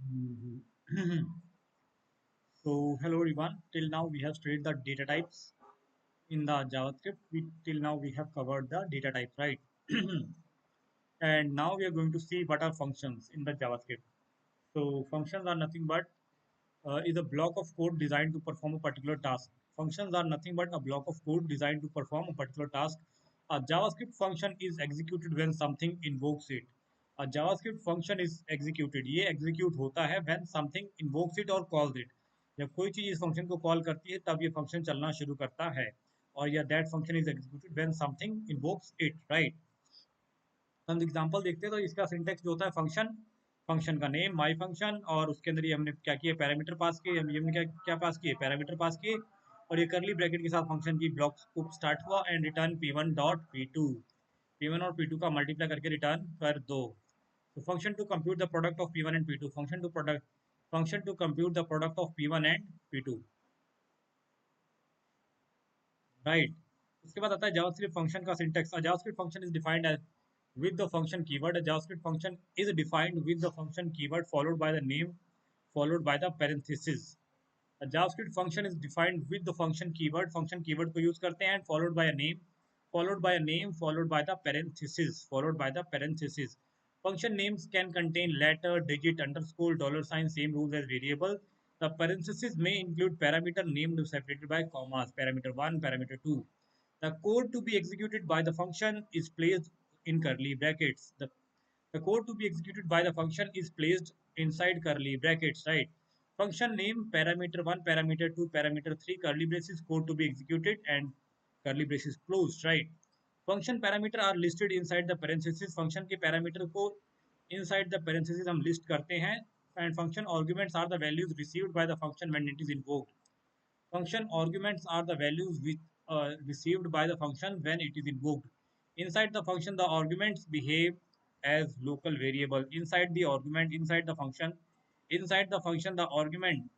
Mhm. So, hello everyone. Till now, we have studied the data types in the JavaScript. Till now, we have covered the data types, right? And now we are going to see what are functions in the JavaScript. So, functions are nothing but is a block of code designed to perform a particular task. Functions are nothing but a block of code designed to perform a particular task. A JavaScript function is executed when something invokes it. A JavaScript function is executed. ये execute होता है when something invokes it or calls it. जब कोई चीज इस function को call करती है तब ये फंक्शन चलना शुरू करता है और या that function is executed when something invokes it, right? हम एग्जांपल देखते हैं तो इसका सिंटेक्स जो होता है फंक्शन फंक्शन का नेम माई फंक्शन और उसके अंदर ये हमने क्या किया पैरामीटर पास किए हमने क्या क्या पास किए पैरामीटर पास किए और ये करली ब्रैकेट के साथ फंक्शन की ब्लॉक स्कोप स्टार्ट हुआ and return p1 dot p1 और p2 का मल्टीप्लाई करके रिटर्न कर दो तो function to compute the product of p1 and p2 function to compute the product of p1 and p2 right उसके बाद आता है जावास्क्रिप्ट फंक्शन का syntax JavaScript function is defined as with the function keyword. A JavaScript function is defined with the function keyword followed by the name followed by the parenthesis. A JavaScript function is defined with the function keyword. Function keyword को use करते हैं followed by a name, followed by a name, followed by the parenthesis, followed by the parenthesis. Function names can contain letter, digit, underscore, dollar sign, same rules as variable. The parenthesis may include parameter named separated by commas, parameter 1, parameter 2. The code to be executed by the function is placed in curly brackets. The code to be executed by the function is placed inside curly brackets, right? Function name, parameter 1, parameter 2, parameter 3, curly braces, code to be executed, and curly braces closed, right? Function parameter are listed inside the parentheses. Function के parameter को inside the parentheses हम list करते हैं and function arguments are the values received by the function when it is invoked. Function arguments are the values which received by the function when it is invoked. Inside the function, the arguments behave as local variable. Inside the function, the argument,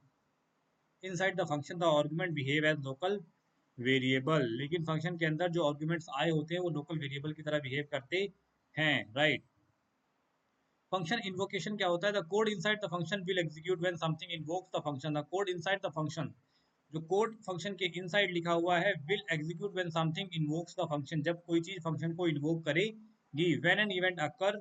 inside the function, the argument behave as local variable. लेकिन function के अंदर जो arguments आए होते हैं वो local variable की तरह behave करते हैं, right? फंक्शन इन्वोकेशन क्या होता है the code inside the function will execute when something invokes the function the code inside the function जो कोड फंक्शन के इनसाइड लिखा हुआ है will execute when something invokes the function जब कोई चीज फंक्शन को इन्वोक करेगी when an event occur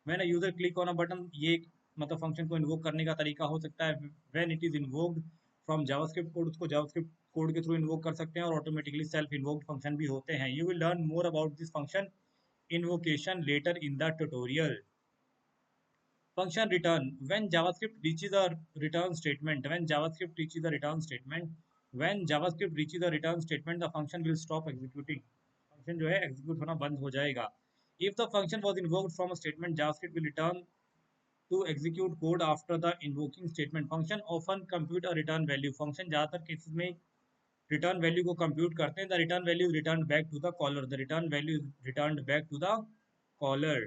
when a user click on a button ये मतलब फंक्शन को इन्वोक करने का तरीका हो सकता है when it is invoked from JavaScript code उसको जावास्क्रिप्ट कोड के थ्रू इन्वोक कर सकते हैं और ऑटोमेटिकली सेल्फ इन्वोक्ड फंक्शन भी होते हैं you will learn more about this function invocation later in the tutorial function return when javascript reaches a return statement when javascript reaches a return statement the function will stop executing function जो है execute होना बंद हो जाएगा if the function was invoked from a statement javascript will return to execute code after the invoking statement function often compute a return value function ज्यादातर cases में return value को compute करते हैं the return value is returned back to the caller the return value is returned back to the caller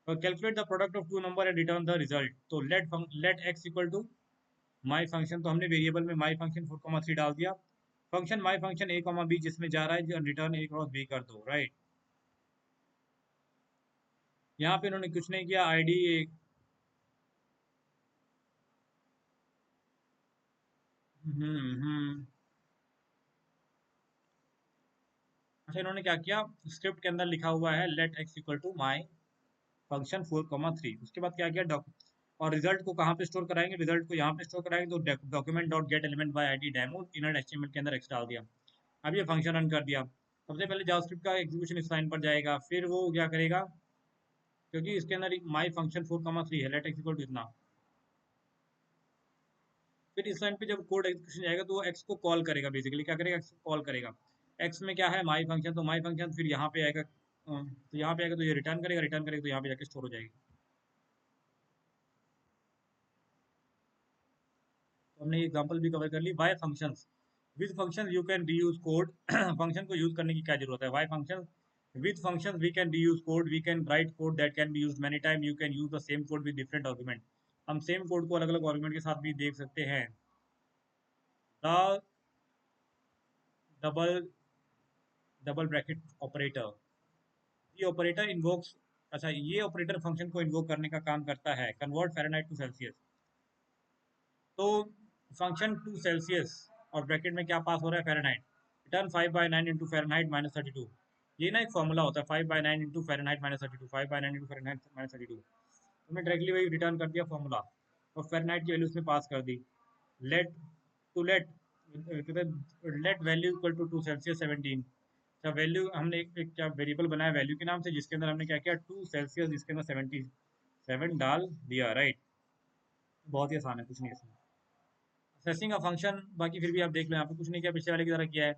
calculate the product of two number and return the result तो let x equal to my function तो हमने variable में my function 4,3 डाल दिया function my function A comma B जिसमें जा रहा है रिटर्न ए क्रॉस बी कर दो राइट यहाँ पे इन्होंने कुछ नहीं किया आईडी हम्म अच्छा इन्होंने क्या किया स्क्रिप्ट के अंदर लिखा हुआ है let x equal to my function 4,3 उसके बाद क्या किया और रिजल्ट को कहाँ पे स्टोर कराएंगे रिजल्ट को यहाँ पे स्टोर कराएंगे तो document dot gate element by ID demo inner HTML के अंदर एक्स डाल दिया अब ये फंक्शन रन कर दिया सबसे पहले जावास्क्रिप्ट का एग्जीक्यूशन इस लाइन पर जाएगा फिर वो क्या करेगा क्योंकि इसके अंदर माई फंक्शन 4,3 है लेट एक्स इक्वल टू इतना फिर इस लाइन पे जब कोड एग्जीक्यूशन जाएगा तो वो एक्स को कॉल करेगा बेसिकली क्या करेगा एक्स को कॉल करेगा एक्स में क्या है माई फंक्शन तो माई फंक्शन फिर यहाँ पे आएगा तो यहाँ पे आएगा तो ये रिटर्न करेगा तो यहाँ पे जाके स्टोर हो जाएगी तो हमने ये एग्जांपल भी कवर कर ली why functions with function you can reuse code function को यूज करने की क्या जरूरत है why function with functions we can reuse code we can write code that can be used many times you can use the same code with different argument हम same code को अलग अलग आर्गुमेंट के साथ भी देख सकते हैं the double double bracket operator the operator invokes अच्छा, ये ऑपरेटर फंक्शन को इन्वोक करने का काम करता है, कन्वर्ट फ़ारेनहाइट टू सेल्सियस। तो फंक्शन टू सेल्सियस और ब्रैकेट में क्या पास हो रहा है, Fahrenheit. Return 5/9 into Fahrenheit minus 32। ये ना एक फॉर्मूला होता है, 5/9 into Fahrenheit minus 32, 5/9 into Fahrenheit minus 32। हमने डायरेक्टली वही रिटर्न कर दिया फॉर्मूला, और फ़ारेनहाइट की वैल्यू उसमें पास कर दी। Let to let let value equal to 2 Celsius 17। अच्छा, वैल्यू हमने एक क्या वेरिएबल बनाया वैल्यू के नाम से, जिसके अंदर हमने क्या किया, 2 सेल्सियस, जिसके अंदर 77 डाल दिया, राइट। बहुत ही आसान है, कुछ नहीं है इसमें। असेसिंग अ फंक्शन, बाकी फिर भी आप देख लो, यहाँ पे कुछ नहीं किया, पिछले वाले की तरह किया है।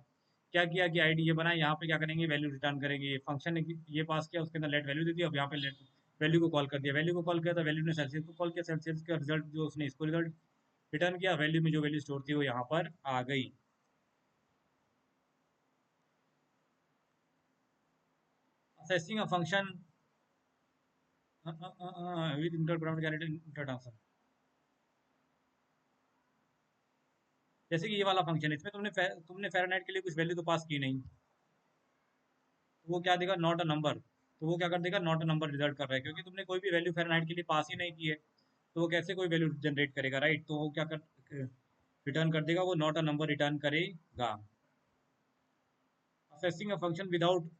क्या किया कि आईडी ये बनाया, यहाँ पे क्या करेंगे, वैल्यू रिटर्न करेंगे। ये फंक्शन ने ये पास किया, उसके अंदर लेट वैल्यू दे दी, अब यहाँ पे लेट वैल्यू को कॉल कर दिया, वैल्यू को कॉल किया तो वैल्यू ने सेल्सियस को कॉल किया, सेल्सियस का रिजल्ट जो उसने इसको रिजल्ट रिटर्न किया, वैल्यू में जो वैल्यू स्टोर थी वो यहाँ पर आ गई। Assessing a function with inter inter. जैसे कि ये वाला फंक्शन है, इसमें तुमने फ़ारेनहाइट के लिए कुछ वैल्यू तो पास की नहीं, तो वो क्या देगा, नॉट अ नंबर। तो वो क्या कर देगा, नॉट अ नंबर रिजल्ट कर रहा है, क्योंकि तुमने कोई भी वैल्यू फ़ारेनहाइट के लिए पास ही नहीं की है, तो वो कैसे कोई वैल्यू जनरेट करेगा, राइट। तो वो क्या कर रिटर्न कर देगा, वो नॉट अ नंबर रिटर्न करेगा। Assessing a function without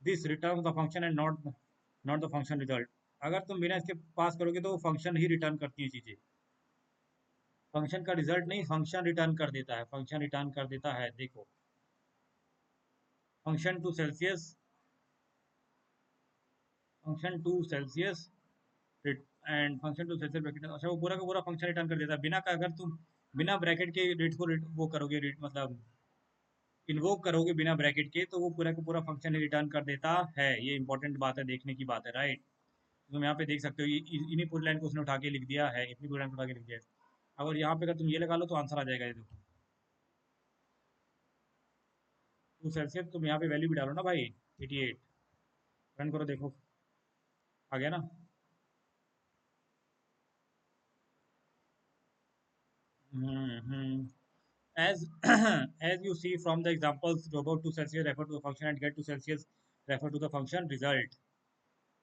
this return the function and not the function result. अगर तुम बिना इसके पास करोगे तो वो फंक्शन ही रिटर्न करती है चीज़ें, फंक्शन का रिजल्ट नहीं, फंक्शन रिटर्न कर देता है, फंक्शन रिटर्न कर देता है। देखो, function to Celsius, function to Celsius and function to Celsius bracket. अच्छा, वो पूरा का पूरा फंक्शन रिटर्न कर देता है, बिना का, अगर तुम बिना ब्रैकेट के रेट को वो करोगे, रेट मतलब इन्वोक करोगे बिना ब्रैकेट के, तो वो पूरा का पूरा फंक्शन ही रिटर्न कर देता है। ये इंपॉर्टेंट बात है, देखने की बात है, राइट। तुम यहाँ पे देख सकते हो, इन्हीं पूरी लाइन को उसने उठा के लिख दिया है, इतनी पूरी लाइन को उठा के लिख दिया है। अगर यहाँ पे अगर तुम ये लगा लो तो आंसर आ जाएगा, ये देखो, टू सेल्सियस। तुम यहाँ पे वैल्यू भी डालो ना भाई, 88, रन करो, देखो आ गया ना। हम्म। As as you see from the examples, about 2 Celsius refer to the function and get 2 Celsius refer to the function result.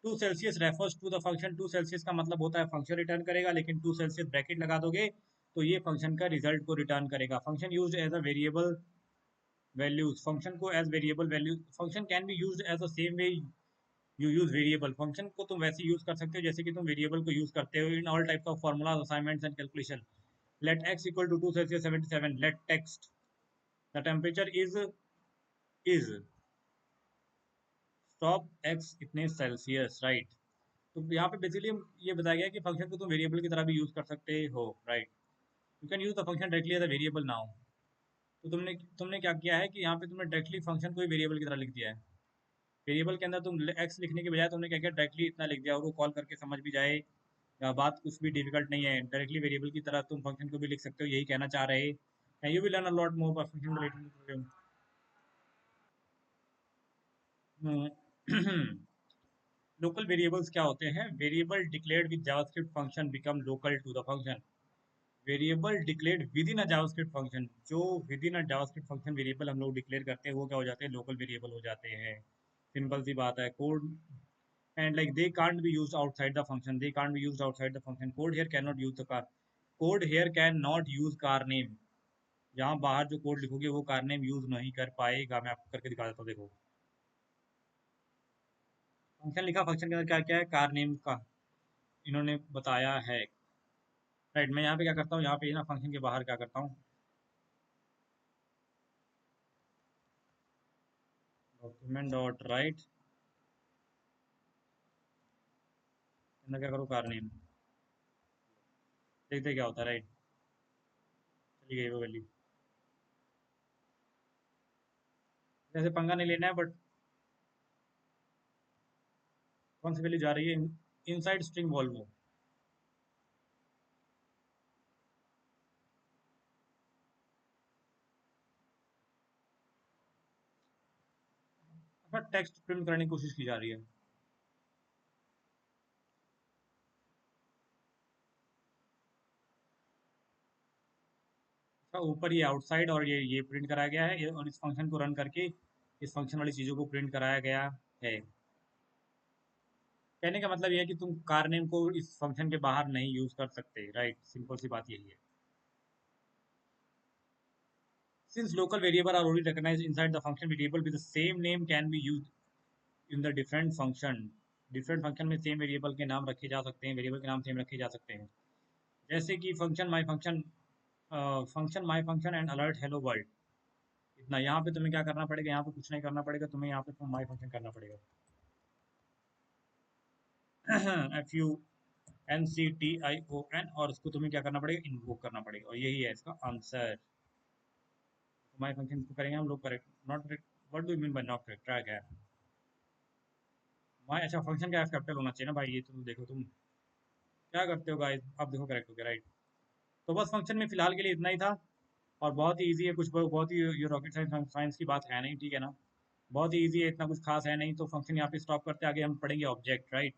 2 Celsius refers to the function, 2 Celsius का मतलब होता है फंक्शन रिटर्न करेगा, लेकिन 2 Celsius ब्रैकेट लगा दोगे तो ये फंक्शन का रिजल्ट को रिटर्न करेगा। Function used as a variable values, function को as variable value, function can be used as the same way you use variable. Function को तुम वैसे यूज कर सकते हो जैसे कि तुम वेरिएबल को यूज करते हो in all types of formulas, assignments and calculation. Let x equal to 2 Celsius 77, let text the temperature is stop x इतने सेल्सियस, राइट। तो यहाँ पे बेसिकली ये बताया गया कि फंक्शन को तुम वेरिएबल की तरह भी यूज कर सकते हो, right. You can use the function directly as a variable now. तो तुमने तुमने क्या किया है कि यहाँ पे तुमने डायरेक्टली फंक्शन को ही वेरिएबल की तरह लिख दिया है। वेरिएबल के अंदर तुम एक्स लिखने के बजाय तुमने क्या किया, डायरेक्टली इतना लिख दिया, और वो कॉल करके समझ भी जाए, या बात कुछ भी डिफिकल्ट नहीं है, डायरेक्टली वेरिएबल की तरह तुम फंक्शन को भी लिख सकते हो, यही कहना चाह रहे हैं। You will learn a lot more about function related. Local variables क्या होते हैं, variable declared with JavaScript function become local to the function. Variable declared within a JavaScript function, जो within a JavaScript function variable हम लोग declare करते हैं, वो क्या हो जाते हैं, लोकल वेरिएबल हो जाते हैं। सिंपल सी बात है। Code and like they can't be used outside the function, they can't be used outside the function. Code here can not use the car, code here can not use car name. यहाँ बाहर जो code लिखोगे वो car name use नहीं कर पाएगा। मैं आपको करके दिखा देता हूँ, देखो फंक्शन लिखा, फंक्शन के अंदर क्या क्या है, कार नेम का इन्होंने बताया है, राइट। मैं यहाँ पे क्या करता हूँ, यहाँ पे ना फंक्शन के बाहर क्या करता हूँ, डॉक्यूमेंट डॉट राइट, अंदर क्या करूँ, कार नेम, देखते क्या होता है, राइट। चली गई वो वैल्यू, जैसे पंगा नहीं लेना है, बट कौन सी वैल्यू जा रही है, इनसाइड स्ट्रिंग वॉल्वो। अपना टेक्स्ट प्रिंट करने की कोशिश की जा रही है। अच्छा, ऊपर ये आउटसाइड और ये प्रिंट कराया गया है, और इस फंक्शन को रन करके इस फंक्शन वाली चीज़ों को प्रिंट कराया गया है। कहने का मतलब ये है कि तुम कार नेम को इस फंक्शन के बाहर नहीं यूज कर सकते, राइट? सिंपल सी बात यही है। Since local variable are only recognized inside the function, variable with the same name can be used in the different function. Different function में सेम वेरिएबल के नाम रखे जा सकते हैं, वेरिएबल के नाम सेम रखे जा सकते हैं। जैसे कि function my function and alert hello world. इतना यहाँ पे तुम्हें क्या करना पड़ेगा, यहाँ पे कुछ नहीं करना पड़ेगा, तुम्हें यहाँ पे माई फंक्शन करना पड़ेगा। FUNCTION, और उसको तुम्हें क्या करना पड़ेगा, इन्वोक करना पड़ेगा, और यही है इसका आंसर। माई फंक्शन को करेंगे हम लोग correct, not correct. What do you mean by not correct? Try क्या है माई? अच्छा, फंक्शन का एफ कैपिटल होना चाहिए ना भाई, ये तुम देखो, तुम क्या करते हो गाइस? अब देखो करेक्ट हो गया, राइट? तो बस फंक्शन में फिलहाल के लिए इतना ही था, और बहुत ही इजी है, कुछ बहुत ही ये रॉकेट साइंस साइंस की बात है नहीं, ठीक है ना? बहुत ही इजी है, इतना कुछ खास है नहीं, तो फंक्शन यहाँ पे स्टॉप करते हैं, आगे हम पढ़ेंगे ऑब्जेक्ट, राइट?